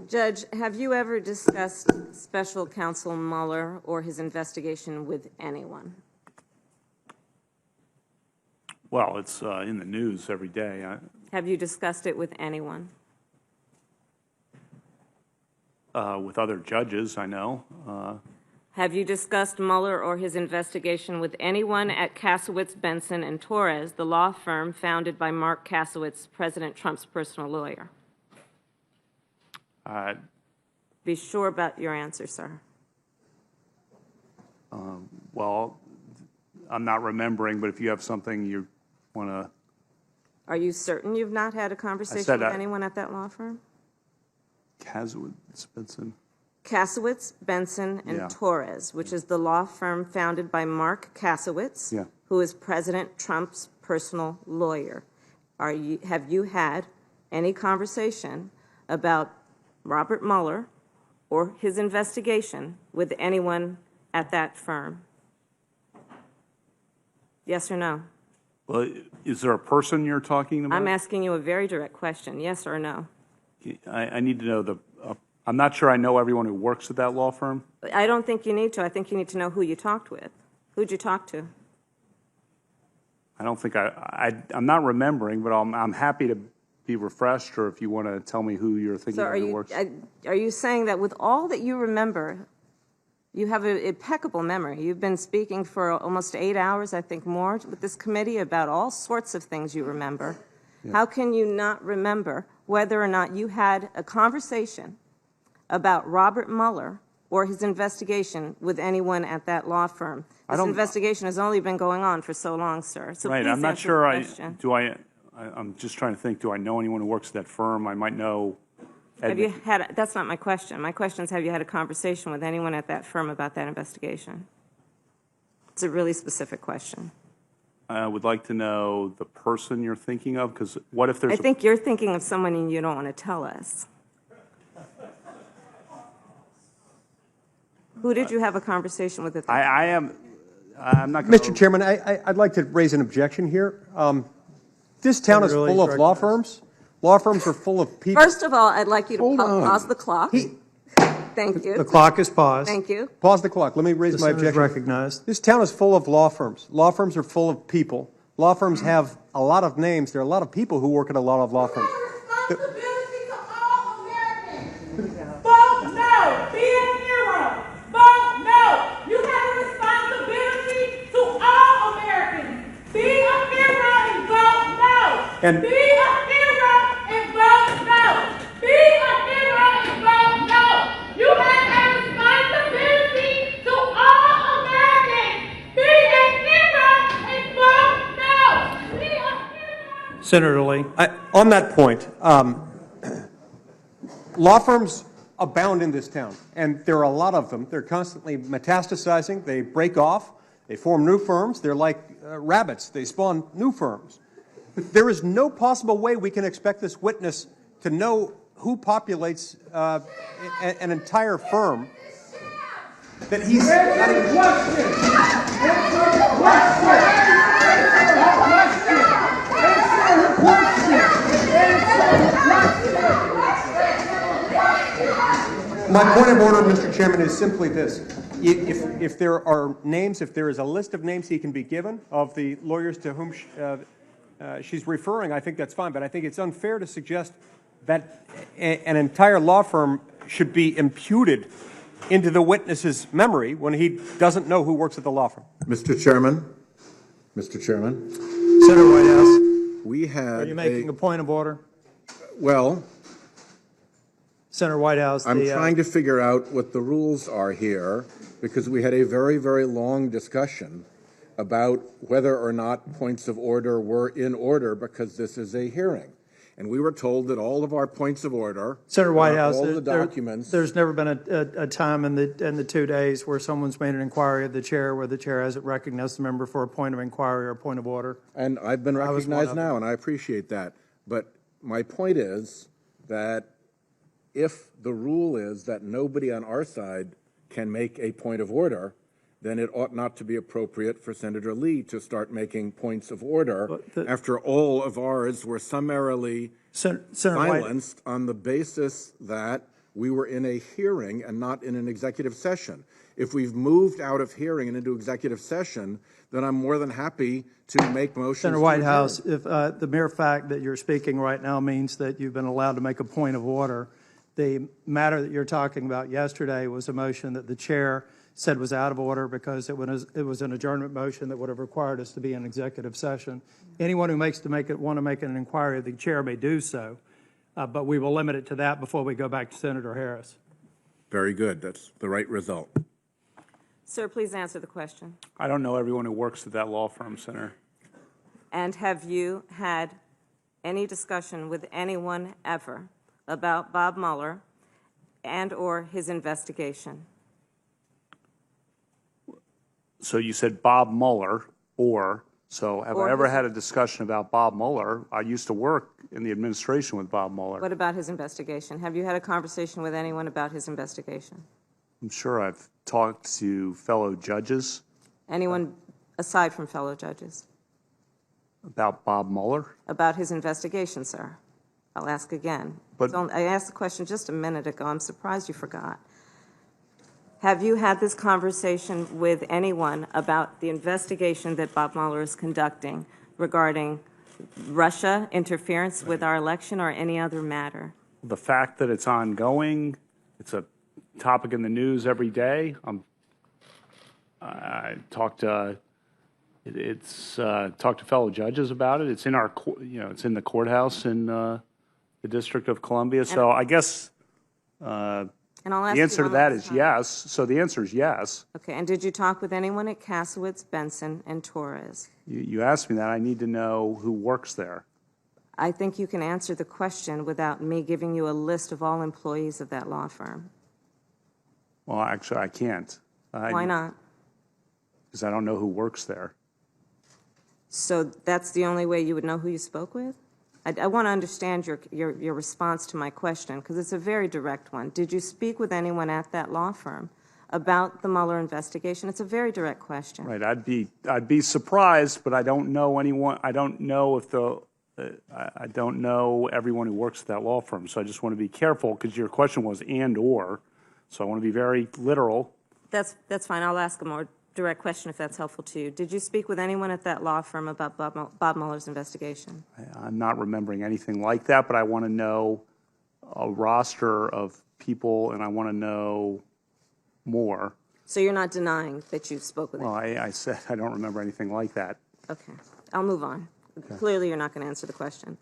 Judge, have you ever discussed Special Counsel Mueller or his investigation with anyone? Well, it's in the news every day. Have you discussed it with anyone? With other judges, I know. Have you discussed Mueller or his investigation with anyone at Kasowitz, Benson, and Torres, the law firm founded by Mark Kasowitz, President Trump's personal lawyer? Be sure about your answer, sir. Well, I'm not remembering, but if you have something you want to... Are you certain you've not had a conversation with anyone at that law firm? Kasowitz, Benson. Kasowitz, Benson, and Torres, which is the law firm founded by Mark Kasowitz, who is President Trump's personal lawyer. Have you had any conversation about Robert Mueller or his investigation with anyone at that firm? Yes or no? Well, is there a person you're talking about? I'm asking you a very direct question, yes or no? I need to know I'm not sure I know everyone who works at that law firm. I don't think you need to. I think you need to know who you talked with. Who'd you talk to? I don't think I'm not remembering, but I'm happy to be refreshed, or if you want to tell me who you're thinking of who works. Are you saying that with all that you remember, you have an impeccable memory? You've been speaking for almost 8 hours, I think more, with this committee about all sorts of things you remember. Yeah. How can you not remember whether or not you had a conversation about Robert Mueller or his investigation with anyone at that law firm? This investigation has only been going on for so long, sir. So right, please I'm not answer sure. the question. I'm just trying to think. Do I know anyone who works at that firm? I might know. Have you had? That's not my question. My question is, have you had a conversation with anyone at that firm about that investigation? It's a really specific question. I would like to know the person you're thinking of, because what if there's... I think you're thinking of someone and you don't want to tell us. Who did you have a conversation with at that time? I'm not going to... Mr. Chairman, I'd like to raise an objection here. This town is full of law firms. Law firms are full of people. First of all, I'd like you to pause the clock. Thank you. The clock is paused. Thank you. Pause the clock. Let me raise my objection. Recognized. This town is full of law firms. Law firms are full of people. Law firms have a lot of names. There are a lot of people who work at a lot of law firms. Responsibility to all Americans. Vote no. Be a hero. Vote no. You have a responsibility to all Americans. Be a hero and vote no. Be a hero and vote no. Be a hero and vote no. You have a responsibility to all Americans. Be a hero and vote no. Be a hero. Senator Lee. On that point, law firms abound in this town, and there are a lot of them. They're constantly metastasizing. They break off. They form new firms. They're like rabbits. They spawn new firms. There is no possible way we can expect this witness to know who populates an entire firm that he's not even... My point of order, Mr. Chairman, is simply this. If there are names, if there is a list of names he can be given of the lawyers to whom she's referring, I think that's fine. But I think it's unfair to suggest that an entire law firm should be imputed into the witness's memory when he doesn't know who works at the law firm. Mr. Chairman, Senator Whitehouse. we had Are you making a point of order? Well, Senator Whitehouse. I'm trying to figure out what the rules are here, because we had a very, very long discussion about whether or not points of order were in order, because this is a hearing. And we were told that all of our points of order, Senator Whitehouse, all the documents. There's never been a time in the 2 days where someone's made an inquiry of the chair where the chair hasn't recognized the member for a point of inquiry or a point of order. And I've been recognized now, and I appreciate that. But my point is that if the rule is that nobody on our side can make a point of order, then it ought not to be appropriate for Senator Lee to start making points of order after all of ours were summarily Senator White, silenced on the basis that we were in a hearing and not in an executive session. If we've moved out of hearing and into executive session, then I'm more than happy to make motions. Senator Whitehouse, if the mere fact that you're speaking right now means that you've been allowed to make a point of order, the matter that you're talking about yesterday was a motion that the chair said was out of order because it was an adjournment motion that would have required us to be in executive session. Anyone who want to make an inquiry of the chair may do so, but we will limit it to that before we go back to Senator Harris. Very good. That's the right result. Sir, please answer the question. I don't know everyone who works at that law firm, Senator. And have you had any discussion with anyone ever about Bob Mueller and or his investigation? So you said Bob Mueller, so have Or I ever his- had a discussion about Bob Mueller? I used to work in the administration with Bob Mueller. What about his investigation? Have you had a conversation with anyone about his investigation? I'm sure I've talked to fellow judges Anyone aside from fellow judges? about Bob Mueller. About his investigation, sir? I'll ask again. But- I asked the question just a minute ago. I'm surprised you forgot. Have you had this conversation with anyone about the investigation that Bob Mueller is conducting regarding Russia interference with our election or any other matter? The fact that it's ongoing, it's a topic in the news every day. I talked to fellow judges about it. It's in our, it's in the courthouse in the District of Columbia. So I guess And I'll ask the you answer to one that last is time. yes. So the answer is yes. Okay, and did you talk with anyone at Kasowitz, Benson, and Torres? You asked me that. I need to know who works there. I think you can answer the question without me giving you a list of all employees of that law firm. Well, actually, I can't. Why not? Because I don't know who works there. So that's the only way you would know who you spoke with? I want to understand your response to my question, because it's a very direct one. Did you speak with anyone at that law firm about the Mueller investigation? It's a very direct question. Right. I'd be surprised, but I don't know anyone. I don't know if I don't know everyone who works at that law firm. So I just want to be careful because your question was and or. So I want to be very literal. That's fine. I'll ask a more direct question if that's helpful to you. Did you speak with anyone at that law firm about Bob Mueller's investigation? I'm not remembering anything like that, but I want to know a roster of people, and I want to know more. So you're not denying that you spoke with Well, anyone? I said I don't remember anything like that. Okay. I'll move on. Clearly, you're not going to answer the question.